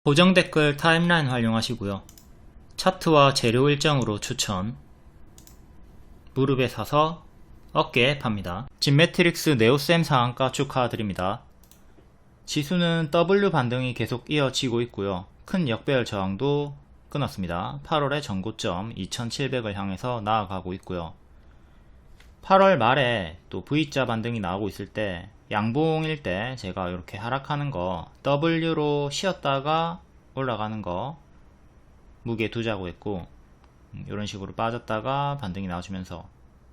고정 댓글 타임라인 활용하시고요. 차트와 재료 일정으로 추천. 무릎에 사서 어깨에 팝니다. 진매트릭스 네오셈 상한가 축하드립니다. 지수는 W 반등이 계속 이어지고 있고요. 큰 역배열 저항도 끊었습니다. 8월의 전고점 2700을 향해서 나아가고 있고요. 8월 말에 또 V자 반등이 나오고 있을 때 양봉일 때 제가 이렇게 하락하는 거 W로 쉬었다가 올라가는 거 무게 두자고 했고, 이런 식으로 빠졌다가 반등이 나와주면서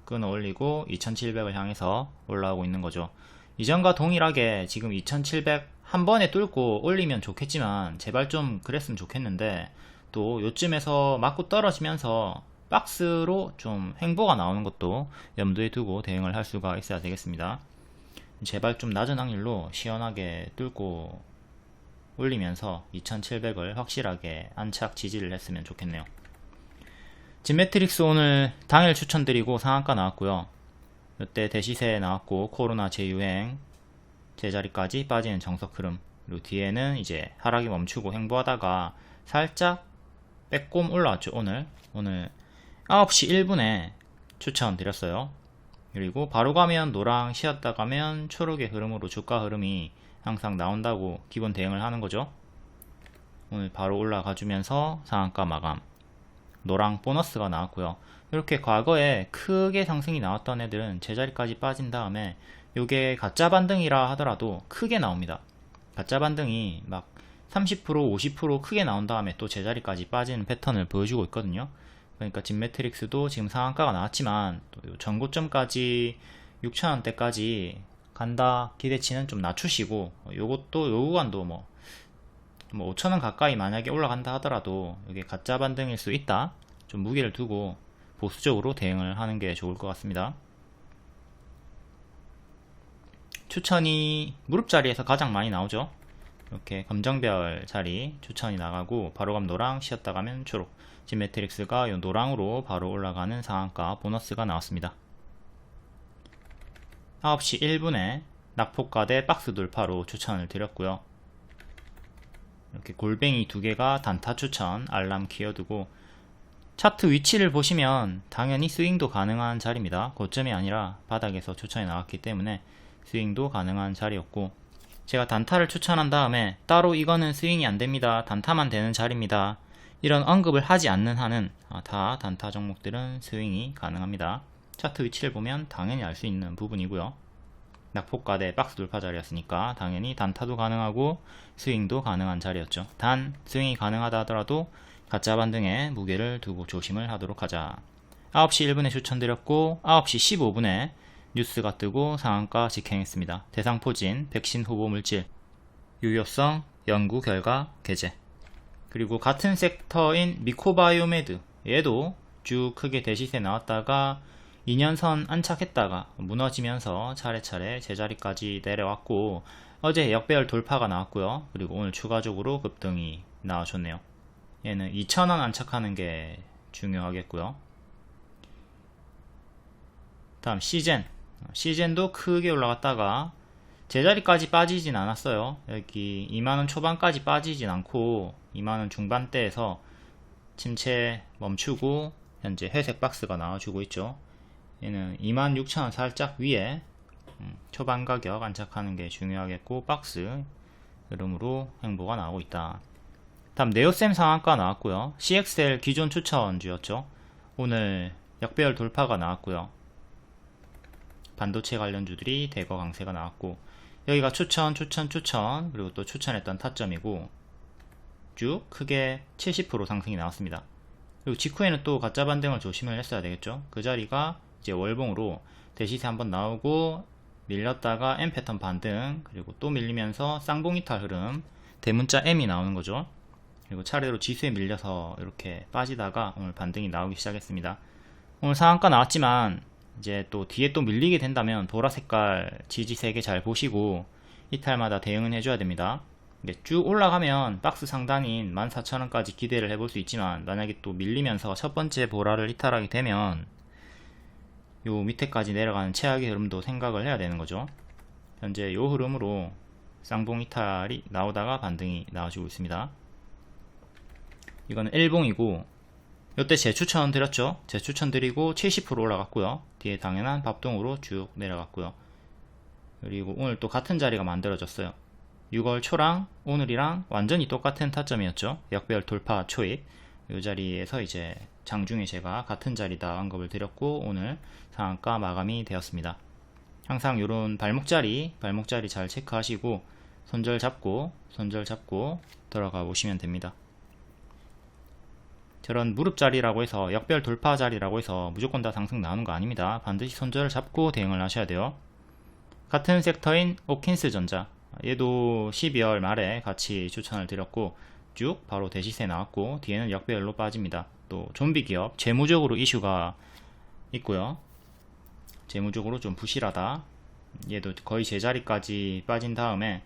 끊어 올리고 2700을 향해서 올라오고 있는 거죠. 이전과 동일하게 지금 2700 한 번에 뚫고 올리면 좋겠지만 제발 좀 그랬으면 좋겠는데, 또 요쯤에서 맞고 떨어지면서 박스로 좀 횡보가 나오는 것도 염두에 두고 대응을 할 수가 있어야 되겠습니다. 제발 좀 낮은 확률로 시원하게 뚫고 올리면서 2700을 확실하게 안착 지지를 했으면 좋겠네요. 진매트릭스 오늘 당일 추천드리고 상한가 나왔고요. 이때 대시세 나왔고 코로나 재유행 제자리까지 빠지는 정석 흐름, 그리고 뒤에는 이제 하락이 멈추고 횡보하다가 살짝 빼꼼 올라왔죠. 오늘 9시 1분에 추천드렸어요. 그리고 바로 가면 노랑, 쉬었다 가면 초록의 흐름으로 주가 흐름이 항상 나온다고 기본 대응을 하는 거죠. 오늘 바로 올라가 주면서 상한가 마감, 노랑 보너스가 나왔고요. 이렇게 과거에 크게 상승이 나왔던 애들은 제자리까지 빠진 다음에 요게 가짜 반등이라 하더라도 크게 나옵니다. 가짜 반등이 막 30% 50% 크게 나온 다음에 또 제자리까지 빠지는 패턴을 보여주고 있거든요. 그러니까 진매트릭스도 지금 상한가가 나왔지만 또 전고점까지 6,000원대까지 간다 기대치는 좀 낮추시고, 요것도 요 구간도 뭐 5,000원 가까이 만약에 올라간다 하더라도 이게 가짜 반등일 수 있다, 좀 무게를 두고 보수적으로 대응을 하는 게 좋을 것 같습니다. 추천이 무릎 자리에서 가장 많이 나오죠. 이렇게 검정별 자리 추천이 나가고 바로감 노랑, 쉬었다 가면 초록, 진매트릭스가 이 노랑으로 바로 올라가는 상한가 보너스가 나왔습니다. 9시 1분에 낙폭과대 박스 돌파로 추천을 드렸고요. 이렇게 골뱅이 두 개가 단타 추천, 알람 키워두고, 차트 위치를 보시면 당연히 스윙도 가능한 자리입니다. 고점이 아니라 바닥에서 추천이 나왔기 때문에 스윙도 가능한 자리였고, 제가 단타를 추천한 다음에 따로 이거는 스윙이 안됩니다, 단타만 되는 자리입니다, 이런 언급을 하지 않는 한은 다 단타 종목들은 스윙이 가능합니다. 차트 위치를 보면 당연히 알 수 있는 부분이고요. 낙폭과대 박스 돌파 자리였으니까 당연히 단타도 가능하고 스윙도 가능한 자리였죠. 단 스윙이 가능하다 하더라도 가짜 반등에 무게를 두고 조심을 하도록 하자. 9시 1분에 추천드렸고 9시 15분에 뉴스가 뜨고 상한가 직행했습니다. 대상포진, 백신 후보 물질, 유효성, 연구 결과 게재. 그리고 같은 섹터인 미코바이오메드, 얘도 쭉 크게 대시세 나왔다가 2년선 안착했다가 무너지면서 차례차례 제자리까지 내려왔고, 어제 역배열 돌파가 나왔고요. 그리고 오늘 추가적으로 급등이 나와줬네요. 얘는 2,000원 안착하는 게 중요하겠고요. 다음 시젠도 크게 올라갔다가 제자리까지 빠지진 않았어요. 여기 2만원 초반까지 빠지진 않고 2만원 중반대에서 침체 멈추고 현재 회색 박스가 나와주고 있죠. 얘는 26,000원 살짝 위에 초반 가격 안착하는 게 중요하겠고, 박스 흐름으로 행보가 나오고 있다. 다음 네오셈 상한가 나왔고요. CXL 기존 추천주였죠. 오늘 역배열 돌파가 나왔고요. 반도체 관련주들이 대거 강세가 나왔고, 여기가 추천 그리고 또 추천했던 타점이고 쭉 크게 70% 상승이 나왔습니다. 그리고 직후에는 또 가짜 반등을 조심을 했어야 되겠죠. 그 자리가 이제 월봉으로 대시세 한번 나오고 밀렸다가 M 패턴 반등, 그리고 또 밀리면서 쌍봉 이탈 흐름, 대문자 M이 나오는 거죠. 그리고 차례로 지수에 밀려서 이렇게 빠지다가 오늘 반등이 나오기 시작했습니다. 오늘 상한가 나왔지만 이제 또 뒤에 또 밀리게 된다면 보라 색깔 지지 3개 잘 보시고 이탈마다 대응은 해줘야 됩니다. 쭉 올라가면 박스 상단인 14,000원까지 기대를 해볼 수 있지만, 만약에 또 밀리면서 첫 번째 보라를 이탈하게 되면 요 밑에까지 내려가는 최악의 흐름도 생각을 해야 되는 거죠. 현재 요 흐름으로 쌍봉 이탈이 나오다가 반등이 나와주고 있습니다. 이거는 일봉이고, 이때 재추천 드렸죠. 재추천 드리고 70% 올라갔고요. 뒤에 당연한 밥동으로 쭉 내려갔고요. 그리고 오늘 또 같은 자리가 만들어졌어요. 6월 초랑 오늘이랑 완전히 똑같은 타점이었죠. 역배열 돌파 초입. 이 자리에서 이제 장중에 제가 같은 자리다 언급을 드렸고, 오늘 상한가 마감이 되었습니다. 항상 이런 발목자리 잘 체크하시고 손절 잡고 들어가 보시면 됩니다. 저런 무릎 자리라고 해서 역별 돌파 자리라고 해서 무조건 다 상승 나오는 거 아닙니다. 반드시 손절을 잡고 대응을 하셔야 돼요. 같은 섹터인 오킨스전자, 얘도 12월 말에 같이 추천을 드렸고 쭉 바로 대시세 나왔고 뒤에는 역배열로 빠집니다. 또 좀비 기업 재무적으로 이슈가 있고요. 재무적으로 좀 부실하다. 얘도 거의 제자리까지 빠진 다음에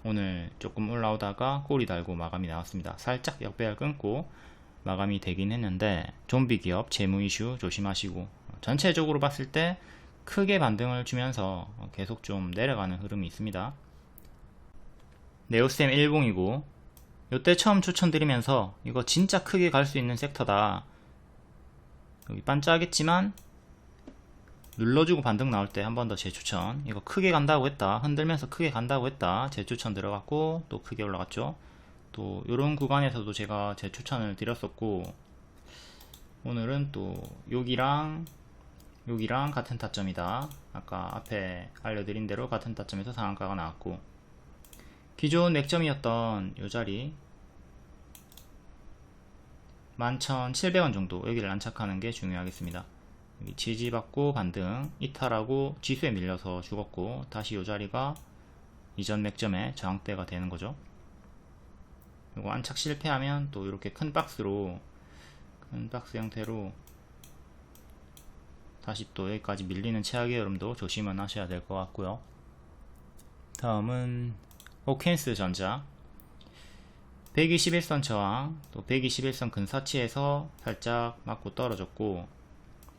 오늘 조금 올라오다가 꼬리 달고 마감이 나왔습니다. 살짝 역배열 끊고 마감이 되긴 했는데 좀비 기업 재무 이슈 조심하시고, 전체적으로 봤을 때 크게 반등을 주면서 계속 좀 내려가는 흐름이 있습니다. 네오셈 일봉이고, 요때 처음 추천드리면서 이거 진짜 크게 갈 수 있는 섹터다, 여기 반짝했지만 눌러주고 반등 나올 때 한 번 더 재추천, 이거 크게 간다고 했다, 흔들면서 크게 간다고 했다, 재추천 들어갔고 또 크게 올라갔죠. 또 이런 구간에서도 제가 재추천을 드렸었고, 오늘은 또 여기랑 같은 타점이다, 아까 앞에 알려드린 대로 같은 타점에서 상한가가 나왔고, 기존 맥점이었던 이 자리 11,700원 정도, 여기를 안착하는 게 중요하겠습니다. 여기 지지받고 반등 이탈하고 지수에 밀려서 죽었고, 다시 이 자리가 이전 맥점의 저항대가 되는 거죠. 이거 안착 실패하면 또 이렇게 큰 박스 형태로 다시 또 여기까지 밀리는 최악의 흐름도 조심은 하셔야 될 것 같고요. 다음은 오켄스 전자, 121선 저항, 또 121선 근사치에서 살짝 맞고 떨어졌고,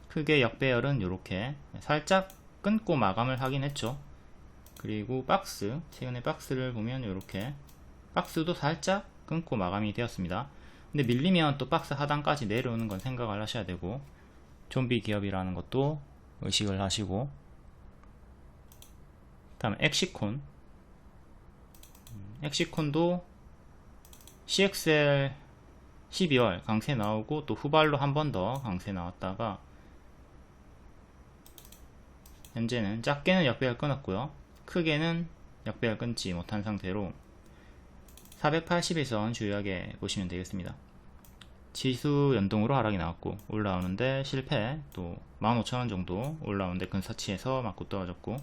크게 역배열은 이렇게 살짝 끊고 마감을 하긴 했죠. 그리고 박스, 최근에 박스를 보면 이렇게 박스도 살짝 끊고 마감이 되었습니다. 근데 밀리면 또 박스 하단까지 내려오는 건 생각을 하셔야 되고, 좀비 기업이라는 것도 의식을 하시고, 다음에 엑시콘도 CXL 12월 강세 나오고 또 후발로 한 번 더 강세 나왔다가 현재는 작게는 역배열 끊었고요, 크게는 역배열 끊지 못한 상태로 481선 주요하게 보시면 되겠습니다. 지수 연동으로 하락이 나왔고 올라오는데 실패, 또 15,000원 정도 올라오는데 근사치에서 맞고 떨어졌고,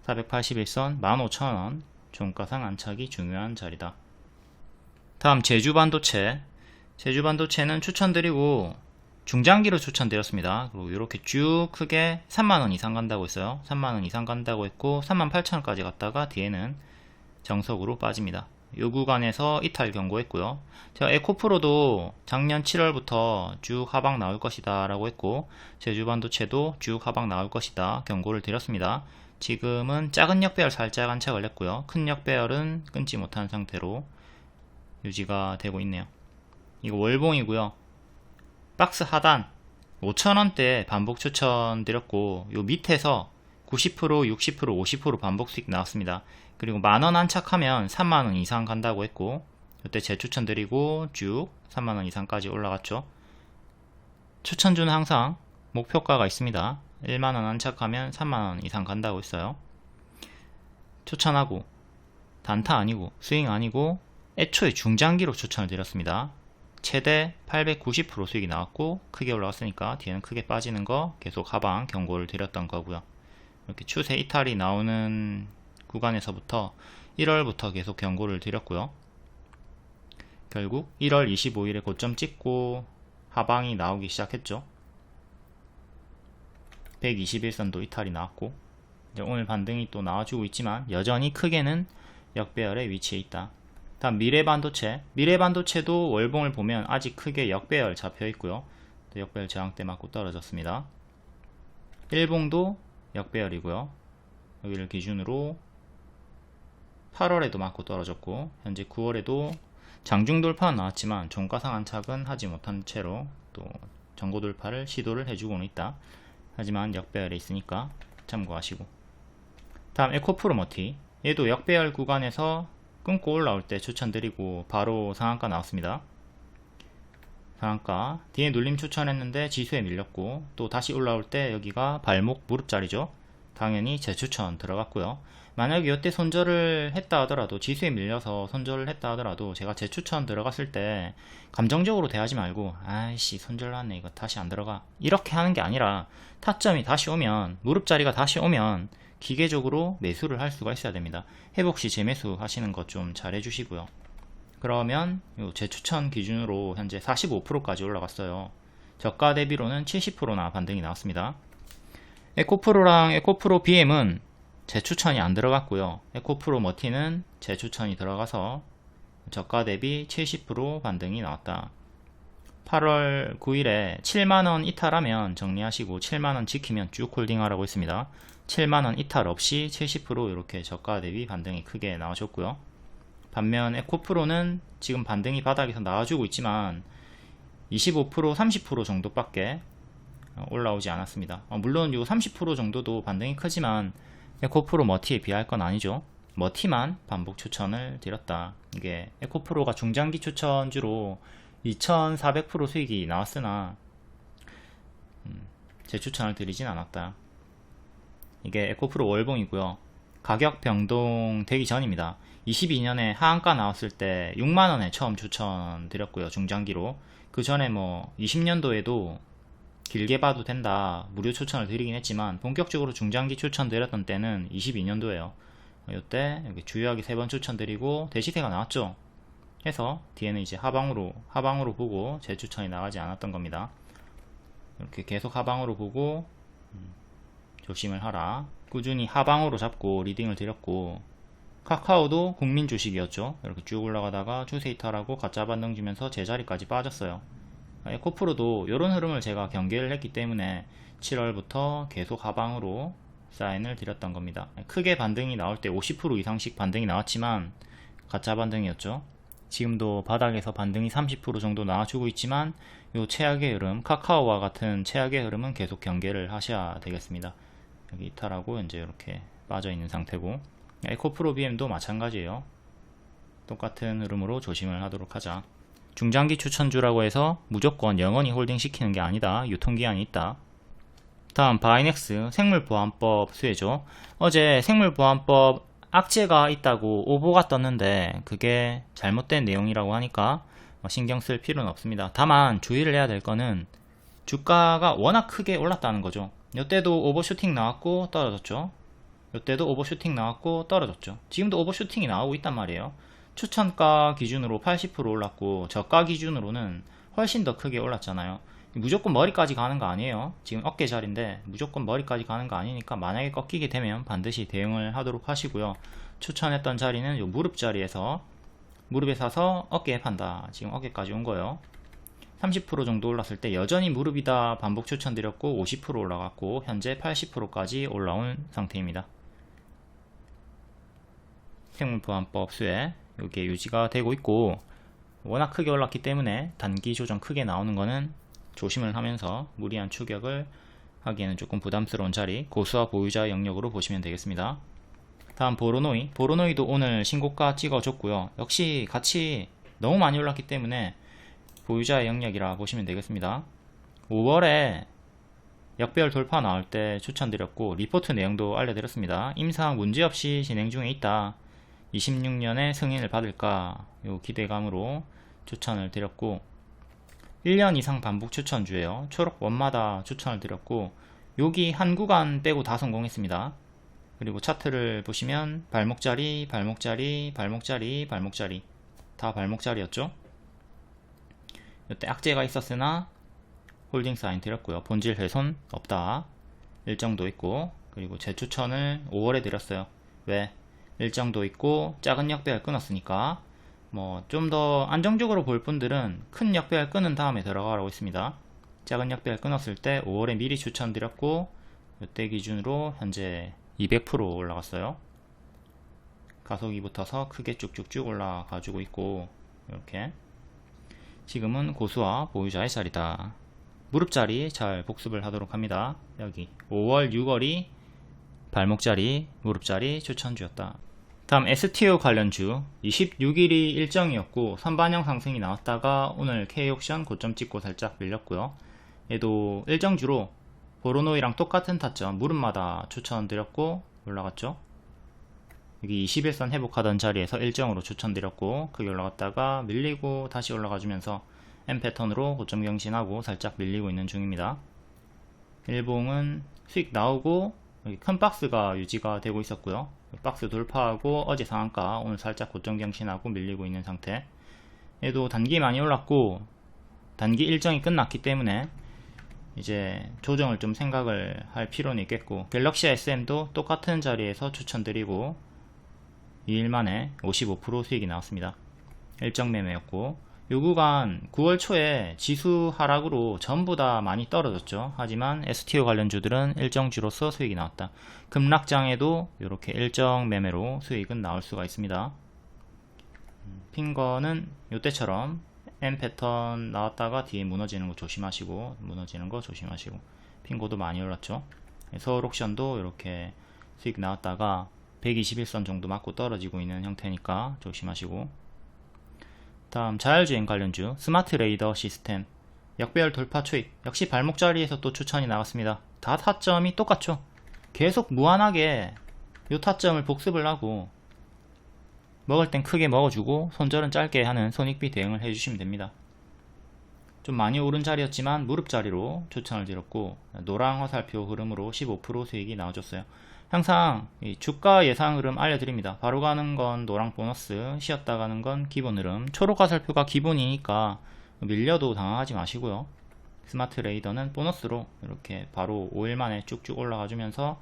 481선 15,000원 종가상 안착이 중요한 자리다. 다음 제주반도체는 추천드리고 중장기로 추천드렸습니다. 그리고 이렇게 쭉 크게 3만원 이상 간다고 했어요. 3만원 이상 간다고 했고 38,000원까지 갔다가 뒤에는 정석으로 빠집니다. 이 구간에서 이탈 경고했고요. 제가 에코프로도 작년 7월부터 쭉 하방 나올 것이다 라고 했고, 제주반도체도 쭉 하방 나올 것이다 경고를 드렸습니다. 지금은 작은 역배열 살짝 안착을 했고요, 큰 역배열은 끊지 못한 상태로 유지가 되고 있네요. 이거 월봉이고요. 박스 하단 5,000원대 반복 추천 드렸고, 요 밑에서 90%, 60%, 50% 반복 수익 나왔습니다. 그리고 만원 안착하면 3만원 이상 간다고 했고, 이때 재추천 드리고 쭉 3만원 이상까지 올라갔죠. 추천주는 항상 목표가가 있습니다. 1만원 안착하면 3만원 이상 간다고 했어요. 추천하고 단타 아니고 스윙 아니고 애초에 중장기로 추천을 드렸습니다. 최대 890% 수익이 나왔고 크게 올라왔으니까 뒤에는 크게 빠지는 거 계속 하방 경고를 드렸던 거고요. 이렇게 추세 이탈이 나오는 구간에서부터 1월부터 계속 경고를 드렸고요. 결국 1월 25일에 고점 찍고 하방이 나오기 시작했죠. 121선도 이탈이 나왔고, 이제 오늘 반등이 또 나와주고 있지만 여전히 크게는 역배열에 위치해 있다. 다음 미래반도체도 월봉을 보면 아직 크게 역배열 잡혀 있고요. 또 역배열 저항대 맞고 떨어졌습니다. 일봉도 역배열이고요. 여기를 기준으로 8월에도 맞고 떨어졌고 현재 9월에도 장중 돌파는 나왔지만 종가상 안착은 하지 못한 채로 또 전고 돌파를 시도를 해주고는 있다. 하지만 역배열에 있으니까 참고하시고. 다음 에코프로머티, 얘도 역배열 구간에서 끊고 올라올 때 추천드리고 바로 상한가 나왔습니다. 상한가 뒤에 눌림 추천했는데 지수에 밀렸고, 또 다시 올라올 때 여기가 발목 무릎 자리죠. 당연히 재추천 들어갔고요. 만약에 이때 손절을 했다 하더라도, 지수에 밀려서 손절을 했다 하더라도 제가 재추천 들어갔을 때 감정적으로 대하지 말고 아이씨 손절 났네 이거 다시 안 들어가 이렇게 하는 게 아니라, 타점이 다시 오면, 무릎 자리가 다시 오면 기계적으로 매수를 할 수가 있어야 됩니다. 회복시 재매수 하시는 것 좀 잘 해주시고요. 그러면 재추천 기준으로 현재 45%까지 올라갔어요. 저가 대비로는 70%나 반등이 나왔습니다. 에코프로랑 에코프로 BM은 재추천이 안 들어갔고요. 에코프로 머티는 재추천이 들어가서 저가 대비 70% 반등이 나왔다. 8월 9일에 7만원 이탈하면 정리하시고 7만원 지키면 쭉 홀딩하라고 했습니다. 7만원 이탈 없이 70% 이렇게 저가 대비 반등이 크게 나와줬고요. 반면 에코프로는 지금 반등이 바닥에서 나와주고 있지만 25% 30% 정도밖에 올라오지 않았습니다. 물론 요 30% 정도도 반등이 크지만 에코프로 머티에 비할 건 아니죠. 머티만 반복 추천을 드렸다. 이게 에코프로가 중장기 추천주로 2400% 수익이 나왔으나 재추천을 드리진 않았다. 이게 에코프로 월봉이고요. 가격 변동 되기 전입니다. 22년에 하한가 나왔을 때 6만원에 처음 추천 드렸고요. 중장기로. 그 전에 뭐 20년도에도 길게 봐도 된다 무료 추천을 드리긴 했지만, 본격적으로 중장기 추천 드렸던 때는 22년도에요. 이때 주요하게 3번 추천 드리고 대시세가 나왔죠. 해서 뒤에는 이제 하방으로 보고 재추천이 나가지 않았던 겁니다. 이렇게 계속 하방으로 보고 조심을 하라. 꾸준히 하방으로 잡고 리딩을 드렸고, 카카오도 국민 주식이었죠. 이렇게 쭉 올라가다가 추세 이탈하고 가짜 반등 주면서 제자리까지 빠졌어요. 에코프로도 이런 흐름을 제가 경계를 했기 때문에 7월부터 계속 하방으로 사인을 드렸던 겁니다. 크게 반등이 나올 때 50% 이상씩 반등이 나왔지만 가짜 반등이었죠. 지금도 바닥에서 반등이 30% 정도 나와주고 있지만 요 최악의 흐름, 카카오와 같은 최악의 흐름은 계속 경계를 하셔야 되겠습니다. 여기 이탈하고 현재 이렇게 빠져 있는 상태고, 에코프로 BM도 마찬가지예요. 똑같은 흐름으로 조심을 하도록 하자. 중장기 추천주라고 해서 무조건 영원히 홀딩 시키는 게 아니다. 유통기한이 있다. 다음 바이넥스 생물보안법 수혜죠. 어제 생물보안법 악재가 있다고 오보가 떴는데 그게 잘못된 내용이라고 하니까 신경 쓸 필요는 없습니다. 다만 주의를 해야 될 거는 주가가 워낙 크게 올랐다는 거죠. 이때도 오버슈팅 나왔고 떨어졌죠. 이때도 오버슈팅 나왔고 떨어졌죠. 지금도 오버슈팅이 나오고 있단 말이에요. 추천가 기준으로 80% 올랐고 저가 기준으로는 훨씬 더 크게 올랐잖아요. 무조건 머리까지 가는 거 아니에요. 지금 어깨 자리인데 무조건 머리까지 가는 거 아니니까 만약에 꺾이게 되면 반드시 대응을 하도록 하시고요. 추천했던 자리는 요 무릎 자리에서, 무릎에 사서 어깨에 판다. 지금 어깨까지 온 거예요. 30% 정도 올랐을 때 여전히 무릎이다 반복 추천드렸고 50% 올라갔고 현재 80%까지 올라온 상태입니다. 생물보안법 수혜 이게 유지가 되고 있고, 워낙 크게 올랐기 때문에 단기 조정 크게 나오는 거는 조심을 하면서 무리한 추격을 하기에는 조금 부담스러운 자리, 고수와 보유자 영역으로 보시면 되겠습니다. 다음 보로노이도 오늘 신고가 찍어줬고요. 역시 같이 너무 많이 올랐기 때문에 보유자의 영역이라 보시면 되겠습니다. 5월에 역배열 돌파 나올 때 추천드렸고 리포트 내용도 알려드렸습니다. 임상 문제없이 진행 중에 있다. 26년에 승인을 받을까 요 기대감으로 추천을 드렸고, 1년 이상 반복 추천주예요. 초록 원마다 추천을 드렸고, 여기 한 구간 빼고 다 성공했습니다. 그리고 차트를 보시면 발목자리 다 발목자리였죠. 이때 악재가 있었으나 홀딩 사인 드렸고요. 본질 훼손 없다. 일정도 있고, 그리고 재추천을 5월에 드렸어요. 왜? 일정도 있고 작은 역배열 끊었으니까 뭐 좀 더 안정적으로 볼 분들은 큰 역배열 끊은 다음에 들어가라고 했습니다. 작은 역배열 끊었을 때 5월에 미리 추천드렸고 이때 기준으로 현재 200% 올라갔어요. 가속이 붙어서 크게 쭉쭉쭉 올라가지고 있고, 이렇게 지금은 고수와 보유자의 자리다. 무릎자리 잘 복습을 하도록 합니다. 여기 5월 6월이 발목자리 무릎자리 추천주였다. 다음 STO 관련주 26일이 일정이었고 선반영 상승이 나왔다가 오늘 K옥션 고점 찍고 살짝 밀렸고요. 얘도 일정주로 보로노이랑 똑같은 타점 무릎마다 추천드렸고 올라갔죠. 여기 21선 회복하던 자리에서 일정으로 추천드렸고 크게 올라갔다가 밀리고 다시 올라가주면서 M 패턴으로 고점 경신하고 살짝 밀리고 있는 중입니다. 일봉은 수익 나오고 여기 큰 박스가 유지가 되고 있었고요. 박스 돌파하고 어제 상한가 오늘 살짝 고점 경신하고 밀리고 있는 상태. 얘도 단기 많이 올랐고 단기 일정이 끝났기 때문에 이제 조정을 좀 생각을 할 필요는 있겠고, 갤럭시 SM도 똑같은 자리에서 추천드리고 2일 만에 55% 수익이 나왔습니다. 일정 매매였고, 요 구간 9월 초에 지수 하락으로 전부 다 많이 떨어졌죠. 하지만 STO 관련주들은 일정주로서 수익이 나왔다. 급락장에도 이렇게 일정 매매로 수익은 나올 수가 있습니다. 핑거는 요때처럼 M 패턴 나왔다가 뒤에 무너지는 거 조심하시고, 핑거도 많이 올랐죠. 서울옥션도 이렇게 수익 나왔다가 121선 정도 맞고 떨어지고 있는 형태니까 조심하시고, 다음 자율주행 관련주 스마트 레이더 시스템 역배열 돌파 초입, 역시 발목 자리에서 또 추천이 나왔습니다. 다 타점이 똑같죠. 계속 무한하게 요 타점을 복습을 하고 먹을 땐 크게 먹어주고 손절은 짧게 하는 손익비 대응을 해주시면 됩니다. 좀 많이 오른 자리였지만 무릎 자리로 추천을 드렸고, 노랑 화살표 흐름으로 15% 수익이 나와줬어요. 항상 이 주가 예상 흐름 알려드립니다. 바로 가는 건 노랑 보너스, 쉬었다 가는 건 기본 흐름. 초록 화살표가 기본이니까 밀려도 당황하지 마시고요. 스마트 레이더는 보너스로 이렇게 바로 5일 만에 쭉쭉 올라가 주면서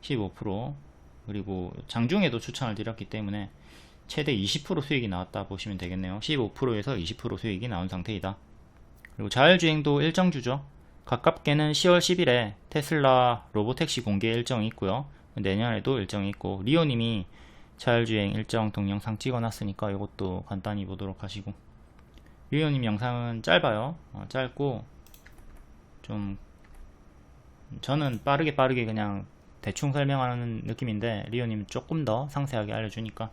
15%, 그리고 장중에도 추천을 드렸기 때문에 최대 20% 수익이 나왔다 보시면 되겠네요. 15%에서 20% 수익이 나온 상태이다. 그리고 자율주행도 일정주죠. 가깝게는 10월 10일에 테슬라 로보택시 공개 일정이 있고요. 내년에도 일정이 있고, 리오님이 자율주행 일정 동영상 찍어놨으니까 이것도 간단히 보도록 하시고, 리오님 영상은 짧아요. 짧고 좀 저는 빠르게 그냥 대충 설명하는 느낌인데 리오님 조금 더 상세하게 알려주니까.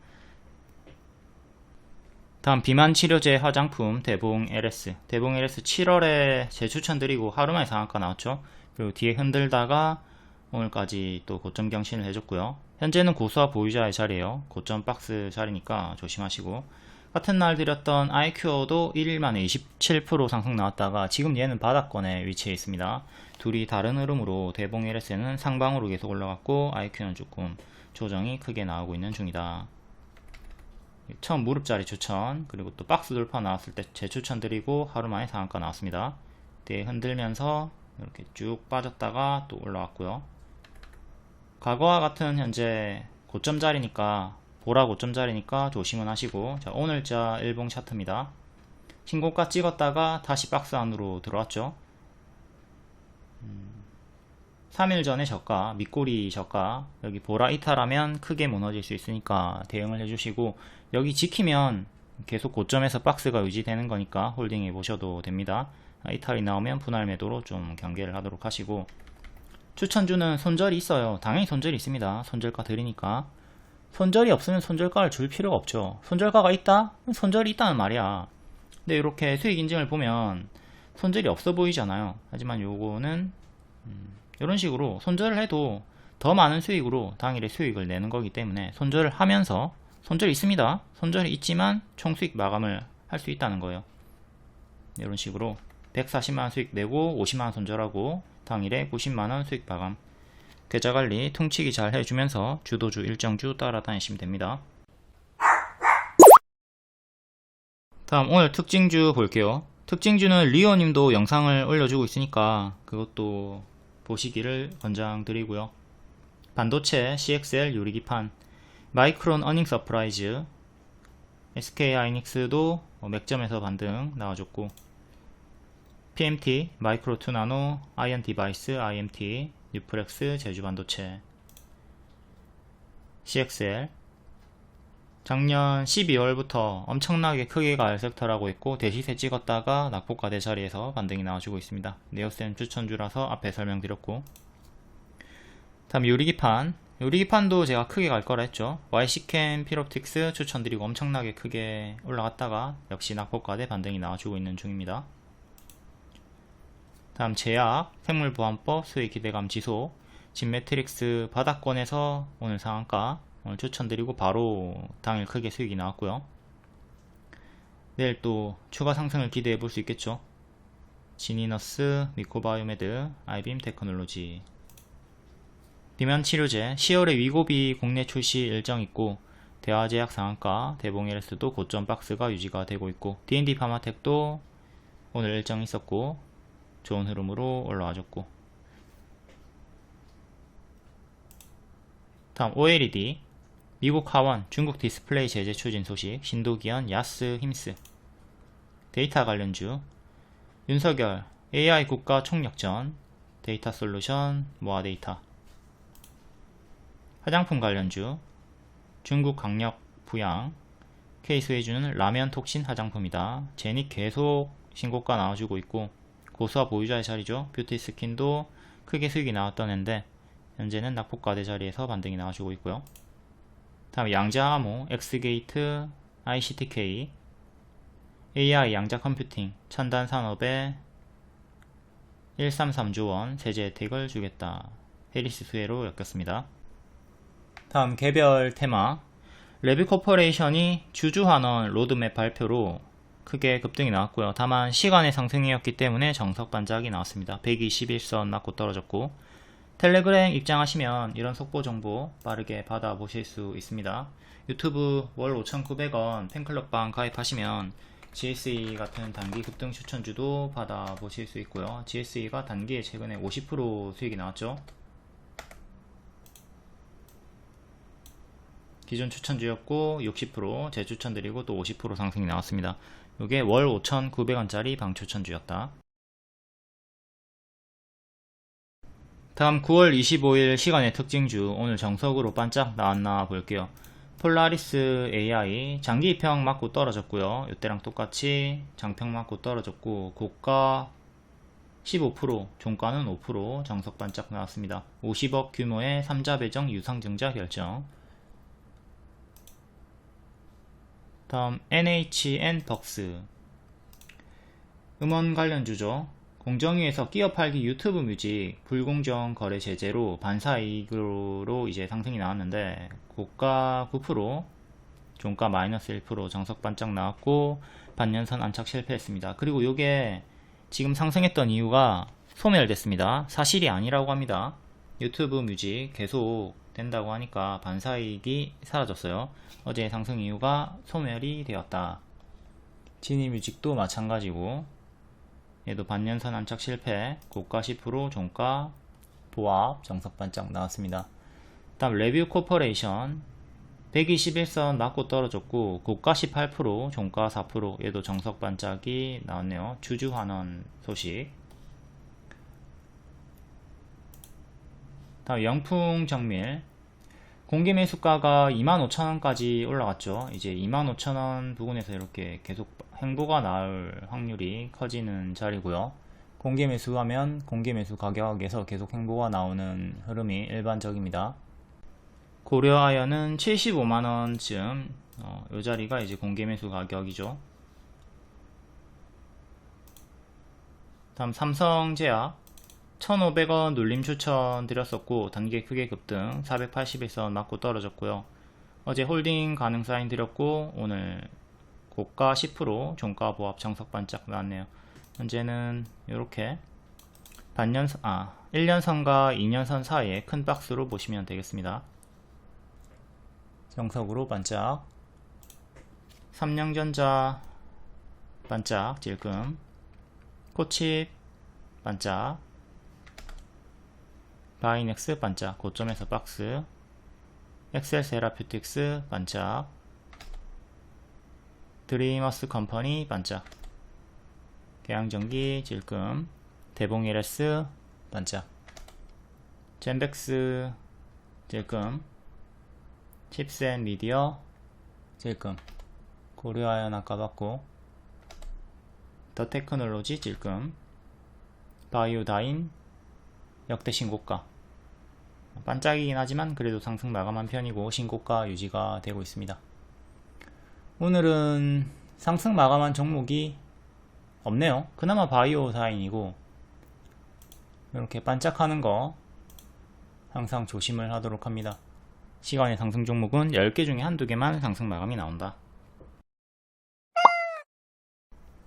다음 비만 치료제 화장품 대봉 LS 7월에 재추천드리고 하루만에 상한가 나왔죠. 그리고 뒤에 흔들다가 오늘까지 또 고점 경신을 해줬고요. 현재는 고수와 보유자의 자리에요. 고점 박스 자리니까 조심하시고, 같은 날 드렸던 아이큐어도 1일 만에 27% 상승 나왔다가 지금 얘는 바닥권에 위치해 있습니다. 둘이 다른 흐름으로 대봉 LS는 상방으로 계속 올라갔고 아이큐는 조금 조정이 크게 나오고 있는 중이다. 처음 무릎자리 추천, 그리고 또 박스 돌파 나왔을 때 재추천 드리고 하루만에 상한가 나왔습니다. 뒤에 흔들면서 이렇게 쭉 빠졌다가 또 올라왔고요. 과거와 같은 현재 고점 자리니까, 보라 고점 자리니까 조심은 하시고, 자, 오늘자 일봉 차트입니다. 신고가 찍었다가 다시 박스 안으로 들어왔죠. 3일 전에 저가, 밑꼬리 저가, 여기 보라 이탈하면 크게 무너질 수 있으니까 대응을 해주시고, 여기 지키면 계속 고점에서 박스가 유지되는 거니까 홀딩해 보셔도 됩니다. 이탈이 나오면 분할 매도로 좀 경계를 하도록 하시고, 추천주는 손절이 있어요. 당연히 손절이 있습니다. 손절가 드리니까. 손절이 없으면 손절가를 줄 필요가 없죠. 손절가가 있다? 손절이 있다는 말이야. 근데 이렇게 수익 인증을 보면 손절이 없어 보이잖아요. 하지만 요거는 이런 식으로 손절을 해도 더 많은 수익으로 당일에 수익을 내는 거기 때문에 손절을 하면서, 손절이 있습니다. 손절이 있지만 총수익 마감을 할 수 있다는 거예요. 이런 식으로 140만원 수익 내고 50만원 손절하고 당일에 90만원 수익 마감. 계좌관리 퉁치기 잘 해주면서 주도주 일정주 따라다니시면 됩니다. 다음 오늘 특징주 볼게요. 특징주는 리오님도 영상을 올려주고 있으니까 그것도 보시기를 권장드리고요. 반도체, CXL, 유리기판, 마이크론 어닝 서프라이즈, SK하이닉스도 맥점에서 반등 나와줬고, PMT, 마이크로 2나노, 아이언 디바이스, IMT, 뉴프렉스, 제주반도체, CXL, 작년 12월부터 엄청나게 크게 갈 섹터라고 했고 대시세 찍었다가 낙폭과대 자리에서 반등이 나와주고 있습니다. 네오셈 추천주라서 앞에 설명드렸고, 다음 유리기판도 제가 크게 갈 거라 했죠. YC캠 필옵틱스 추천드리고 엄청나게 크게 올라갔다가 역시 낙폭과대 반등이 나와주고 있는 중입니다. 다음 제약, 생물보안법, 수익 기대감 지속, 진매트릭스 바닥권에서 오늘 상한가 오늘 추천드리고 바로 당일 크게 수익이 나왔고요. 내일 또 추가 상승을 기대해 볼 수 있겠죠. 지니너스, 미코바이오메드, 아이빔 테크놀로지. 비만치료제 10월에 위고비 국내 출시 일정 있고, 대화제약 상한가, 대봉LS도 고점 박스가 유지가 되고 있고, D&D 파마텍도 오늘 일정 있었고 좋은 흐름으로 올라와줬고, 다음 OLED, 미국 하원, 중국 디스플레이 제재 추진 소식, 신도기현, 야스, 힘스. 데이터 관련주, 윤석열, AI 국가 총력전, 데이터 솔루션, 모아데이터. 화장품 관련주, 중국 강력 부양, 케이스 해주는 라면 톡신 화장품이다. 제닉 계속 신고가 나와주고 있고, 고수와 보유자의 자리죠. 뷰티 스킨도 크게 수익이 나왔던 앤데 현재는 낙폭과대 자리에서 반등이 나와주고 있고요. 다음 양자암호, 엑스게이트, ICTK, AI 양자 컴퓨팅, 첨단 산업에 133조 원 세제 혜택을 주겠다. 해리스 수혜로 엮였습니다. 다음 개별 테마, 레뷰코퍼레이션이 주주환원 로드맵 발표로 크게 급등이 나왔고요. 다만 시간의 상승이었기 때문에 정석 반짝이 나왔습니다. 121선 맞고 떨어졌고, 텔레그램 입장하시면 이런 속보 정보 빠르게 받아보실 수 있습니다. 유튜브 월 5,900원 팬클럽방 가입하시면 GSE 같은 단기 급등 추천주도 받아보실 수 있고요. GSE가 단기에 최근에 50% 수익이 나왔죠. 기존 추천주였고 60% 재추천드리고 또 50% 상승이 나왔습니다. 이게 월 5,900원짜리 방추천주였다. 다음 9월 25일 시간의 특징주, 오늘 정석으로 반짝 나왔나 볼게요. 폴라리스 AI 장기 입평 맞고 떨어졌고요. 이때랑 똑같이 장평 맞고 떨어졌고, 고가 15%, 종가는 5% 정석 반짝 나왔습니다. 50억 규모의 3자 배정 유상증자 결정. 다음 NHN벅스, 음원 관련주죠. 공정위에서 끼어 팔기 유튜브 뮤직 불공정 거래 제재로 반사이익으로 이제 상승이 나왔는데, 고가 9%, 종가 마이너스 1% 정석 반짝 나왔고 반년선 안착 실패했습니다. 그리고 요게 지금 상승했던 이유가 소멸됐습니다. 사실이 아니라고 합니다. 유튜브 뮤직 계속 된다고 하니까 반사이익이 사라졌어요. 어제 상승 이유가 소멸이 되었다. 지니뮤직도 마찬가지고 얘도 반년선 안착 실패, 고가 10%, 종가 보합, 정석 반짝 나왔습니다. 다음 레뷰 코퍼레이션 121선 맞고 떨어졌고, 고가 18%, 종가 4%, 얘도 정석 반짝이 나왔네요. 주주 환원 소식. 다음 영풍정밀, 공개 매수가가 25,000원까지 올라갔죠. 이제 25,000원 부근에서 이렇게 계속 행보가 나올 확률이 커지는 자리고요. 공개 매수하면 공개 매수 가격에서 계속 행보가 나오는 흐름이 일반적입니다. 고려아연은 75만원쯤, 이 자리가 이제 공개 매수 가격이죠. 다음 삼성제약 1,500원 눌림 추천 드렸었고 단기 크게 급등 481선 맞고 떨어졌고요. 어제 홀딩 가능 사인 드렸고 오늘 고가 10%, 종가 보합 정석 반짝 나왔네요. 현재는 이렇게 1년선과 2년선 사이에 큰 박스로 보시면 되겠습니다. 정석으로 반짝, 삼성전자 반짝 질금, 코칩 반짝, 바이넥스 반짝 고점에서 박스, 엑셀 세라퓨틱스 반짝, 드리머스 컴퍼니 반짝, 계양전기 질금, 대봉LS 반짝, 젠백스 질금, 칩셋 미디어 찔끔. 고려아연 아까 봤고, 더 테크놀로지 찔끔. 바이오다인 역대 신고가. 반짝이긴 하지만 그래도 상승 마감한 편이고 신고가 유지가 되고 있습니다. 오늘은 상승 마감한 종목이 없네요. 그나마 바이오다인이고, 이렇게 반짝하는 거 항상 조심을 하도록 합니다. 시간의 상승 종목은 10개 중에 한두 개만 상승 마감이 나온다.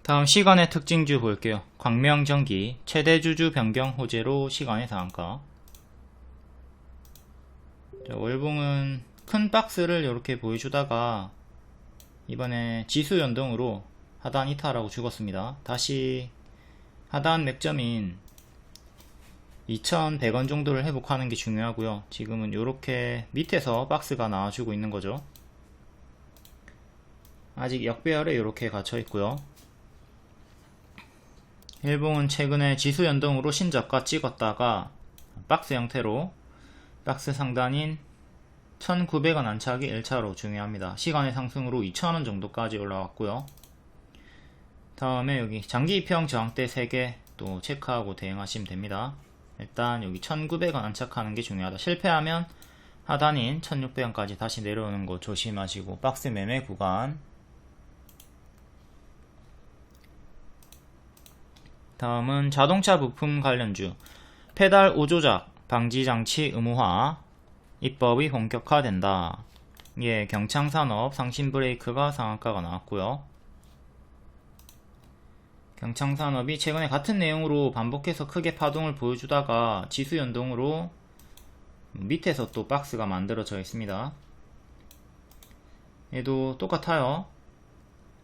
다음 시간의 특징주 볼게요. 광명전기 최대 주주 변경 호재로 시간의 상한가. 월봉은 큰 박스를 이렇게 보여주다가 이번에 지수 연동으로 하단 이탈하고 죽었습니다. 다시 하단 맥점인 2,100원 정도를 회복하는 게 중요하고요. 지금은 이렇게 밑에서 박스가 나와주고 있는 거죠. 아직 역배열에 이렇게 갇혀 있고요. 일봉은 최근에 지수 연동으로 신저가 찍었다가 박스 형태로 박스 상단인 1,900원 안착이 1차로 중요합니다. 시간의 상승으로 2,000원 정도까지 올라왔고요. 다음에 여기 장기 입형 저항대 3개 또 체크하고 대응하시면 됩니다. 일단 여기 1,900원 안착하는 게 중요하다. 실패하면 하단인 1,600원까지 다시 내려오는 거 조심하시고, 박스 매매 구간. 다음은 자동차 부품 관련주. 페달 오조작 방지장치 의무화 입법이 본격화된다. 예, 경창산업 상신브레이크가 상한가가 나왔고요. 경창산업이 최근에 같은 내용으로 반복해서 크게 파동을 보여주다가 지수 연동으로 밑에서 또 박스가 만들어져 있습니다. 얘도 똑같아요.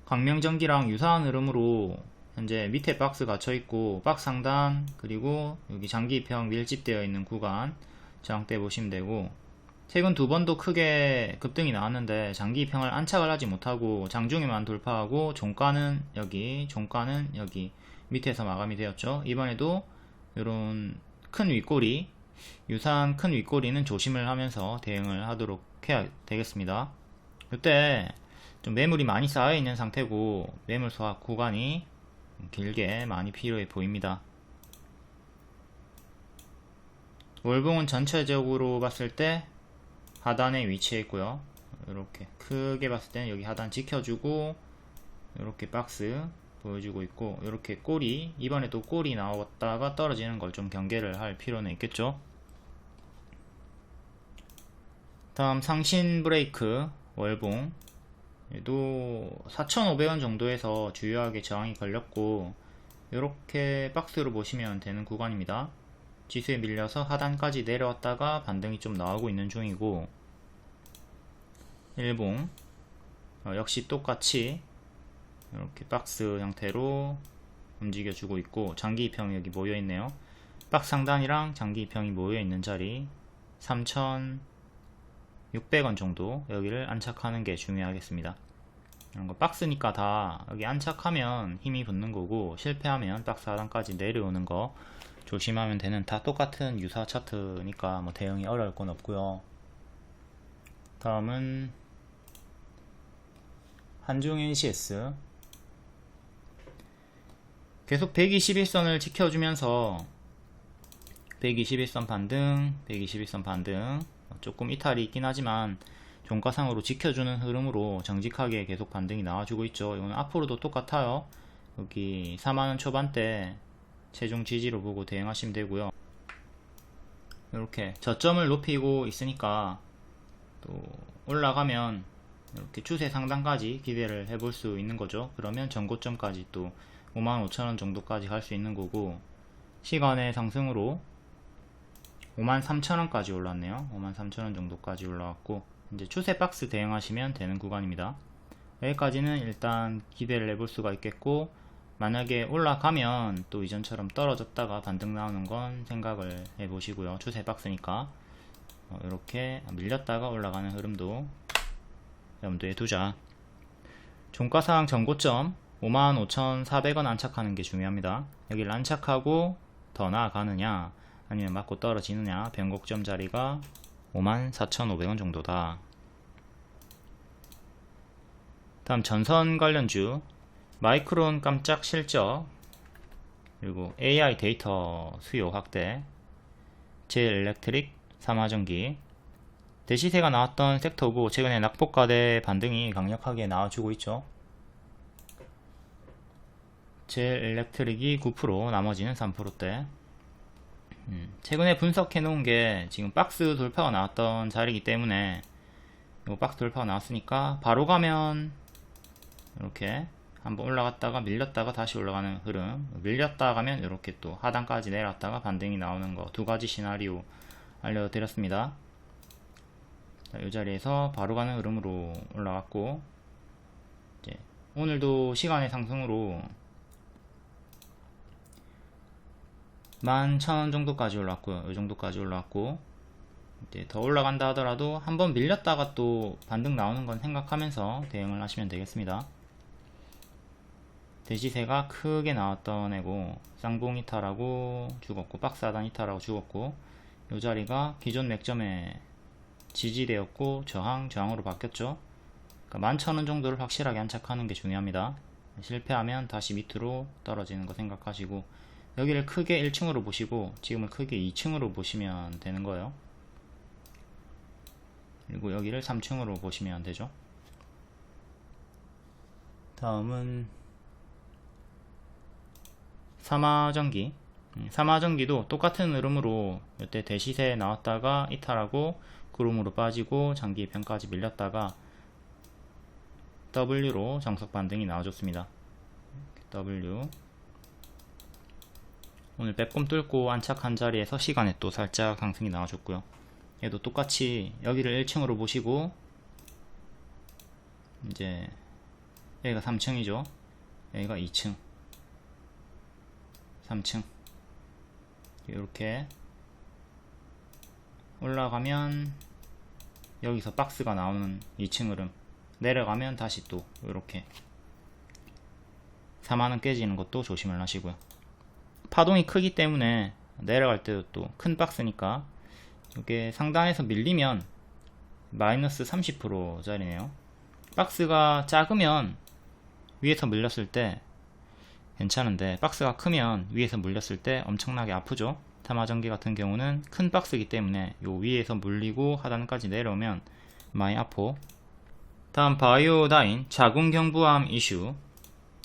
광명전기랑 유사한 흐름으로 현재 밑에 박스 갇혀있고, 박스 상단 그리고 여기 장기입형 밀집되어 있는 구간 저항대 보시면 되고, 최근 두 번도 크게 급등이 나왔는데 장기입형을 안착을 하지 못하고 장중에만 돌파하고 종가는 여기, 종가는 여기 밑에서 마감이 되었죠. 이번에도 이런 큰 윗꼬리, 유사한 큰 윗꼬리는 조심을 하면서 대응을 하도록 해야 되겠습니다. 이때 좀 매물이 많이 쌓여 있는 상태고 매물 소화 구간이 길게 많이 필요해 보입니다. 월봉은 전체적으로 봤을 때 하단에 위치해 있고요. 이렇게 크게 봤을 때는 여기 하단 지켜주고 이렇게 박스 보여주고 있고, 이렇게 꼬리, 이번에 또 꼬리 나왔다가 떨어지는 걸 좀 경계를 할 필요는 있겠죠. 다음 상신 브레이크 월봉, 얘도 4,500원 정도에서 주요하게 저항이 걸렸고, 이렇게 박스로 보시면 되는 구간입니다. 지수에 밀려서 하단까지 내려왔다가 반등이 좀 나오고 있는 중이고, 일봉 역시 똑같이 이렇게 박스 형태로 움직여주고 있고, 장기 입형이 여기 모여있네요. 박스 상단이랑 장기 입형이 모여있는 자리 3,600원 정도 여기를 안착하는 게 중요하겠습니다. 이런 거 박스니까 다 여기 안착하면 힘이 붙는 거고, 실패하면 박스 하단까지 내려오는 거 조심하면 되는, 다 똑같은 유사 차트니까 뭐 대응이 어려울 건 없고요. 다음은 한중 NCS. 계속 121선을 지켜주면서 121선 반등, 121선 반등, 조금 이탈이 있긴 하지만 종가상으로 지켜주는 흐름으로 정직하게 계속 반등이 나와주고 있죠. 이건 앞으로도 똑같아요. 여기 4만원 초반대 최종 지지로 보고 대응하시면 되고요. 이렇게 저점을 높이고 있으니까 또 올라가면 이렇게 추세 상단까지 기대를 해볼 수 있는 거죠. 그러면 전고점까지 또 55,000원 정도까지 갈 수 있는 거고, 시간의 상승으로 53,000원까지 올랐네요. 53,000원 정도까지 올라왔고, 이제 추세 박스 대응하시면 되는 구간입니다. 여기까지는 일단 기대를 해볼 수가 있겠고, 만약에 올라가면 또 이전처럼 떨어졌다가 반등 나오는 건 생각을 해보시고요. 추세 박스니까 이렇게 밀렸다가 올라가는 흐름도 염두에 두자. 종가상 전고점 55,400원 안착하는 게 중요합니다. 여기를 안착하고 더 나아가느냐 아니면 맞고 떨어지느냐, 변곡점 자리가 54,500원 정도다. 다음 전선 관련주 마이크론 깜짝 실적, 그리고 AI 데이터 수요 확대, 제일 일렉트릭, 삼화전기. 대시세가 나왔던 섹터고 최근에 낙폭과대 반등이 강력하게 나와주고 있죠. 제일 일렉트릭이 9%, 나머지는 3%대. 최근에 분석해 놓은 게 지금 박스 돌파가 나왔던 자리이기 때문에 이 박스 돌파가 나왔으니까 바로 가면 이렇게 한번 올라갔다가 밀렸다가 다시 올라가는 흐름, 밀렸다 가면 이렇게 또 하단까지 내려왔다가 반등이 나오는 거, 두 가지 시나리오 알려드렸습니다. 이 자리에서 바로 가는 흐름으로 올라갔고, 이제 오늘도 시간의 상승으로 11,000원 정도까지 올랐고요. 이 정도까지 올라왔고, 이제 더 올라간다 하더라도 한번 밀렸다가 또 반등 나오는 건 생각하면서 대응을 하시면 되겠습니다. 대시세가 크게 나왔던 애고, 쌍봉 이탈하고 죽었고, 박스 하단 이탈하고 죽었고, 이 자리가 기존 맥점에 지지되었고 저항으로 바뀌었죠. 그러니까 11,000원 정도를 확실하게 안착하는 게 중요합니다. 실패하면 다시 밑으로 떨어지는 거 생각하시고, 여기를 크게 1층으로 보시고 지금은 크게 2층으로 보시면 되는 거예요. 그리고 여기를 3층으로 보시면 되죠. 다음은 삼화전기. 삼화전기도 똑같은 흐름으로 이때 대시세 나왔다가 이탈하고 구름으로 빠지고 장기 변까지 밀렸다가 W로 정석 반등이 나와줬습니다. W 오늘 빼꼼 뚫고 안착한 자리에서 시간에 또 살짝 상승이 나와줬고요. 얘도 똑같이 여기를 1층으로 보시고, 이제 여기가 3층이죠. 여기가 2층, 3층. 이렇게 올라가면 여기서 박스가 나오는 2층 흐름, 내려가면 다시 또 이렇게 4만원 깨지는 것도 조심을 하시고요. 파동이 크기 때문에 내려갈 때도 또 큰 박스니까 이게 상단에서 밀리면 마이너스 30% 짜리네요. 박스가 작으면 위에서 물렸을 때 괜찮은데, 박스가 크면 위에서 물렸을 때 엄청나게 아프죠. 삼화전기 같은 경우는 큰 박스이기 때문에 요 위에서 물리고 하단까지 내려오면 많이 아프. 다음 바이오다인 자궁경부암 이슈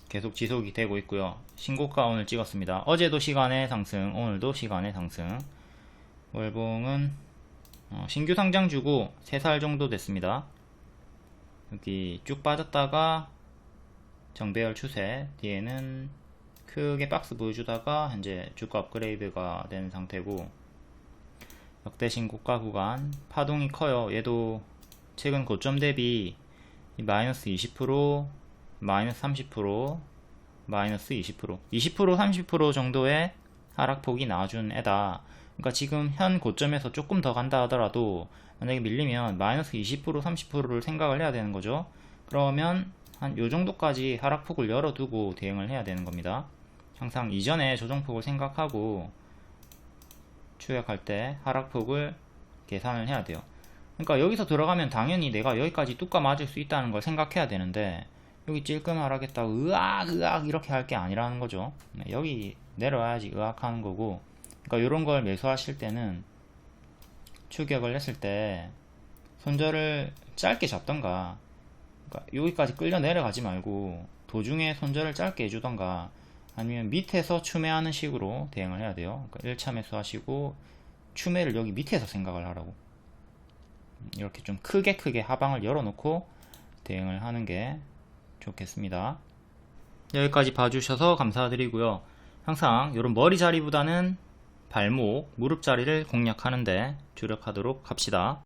계속 지속이 되고 있고요. 신고가 오늘 찍었습니다. 어제도 시간의 상승, 오늘도 시간의 상승. 월봉은 신규 상장주고 3살 정도 됐습니다. 여기 쭉 빠졌다가 정배열 추세, 뒤에는 크게 박스 보여주다가 현재 주가 업그레이드가 된 상태고, 역대 신고가 구간, 파동이 커요. 얘도 최근 고점 대비 마이너스 20%, 마이너스 30%, 마이너스 20%, 30% 정도의 하락폭이 나와준 애다. 그러니까 지금 현 고점에서 조금 더 간다 하더라도 만약에 밀리면 마이너스 20%, 30%를 생각을 해야 되는 거죠. 그러면 한 요 정도까지 하락폭을 열어두고 대응을 해야 되는 겁니다. 항상 이전에 조정폭을 생각하고 추격할 때 하락폭을 계산을 해야 돼요. 그러니까 여기서 들어가면 당연히 내가 여기까지 뚜까 맞을 수 있다는 걸 생각해야 되는데, 여기 찔끔 하락했다고 으악 이렇게 할 게 아니라는 거죠. 여기 내려와야지 으악 하는 거고, 그러니까 이런 걸 매수하실 때는 추격을 했을 때 손절을 짧게 잡던가, 그러니까 여기까지 끌려 내려가지 말고 도중에 손절을 짧게 해주던가, 아니면 밑에서 추매하는 식으로 대응을 해야 돼요. 그러니까 1차 매수하시고 추매를 여기 밑에서 생각을 하라고, 이렇게 좀 크게 하방을 열어놓고 대응을 하는 게 좋겠습니다. 여기까지 봐주셔서 감사드리고요. 항상 이런 머리 자리보다는 발목, 무릎 자리를 공략하는데 주력하도록 합시다.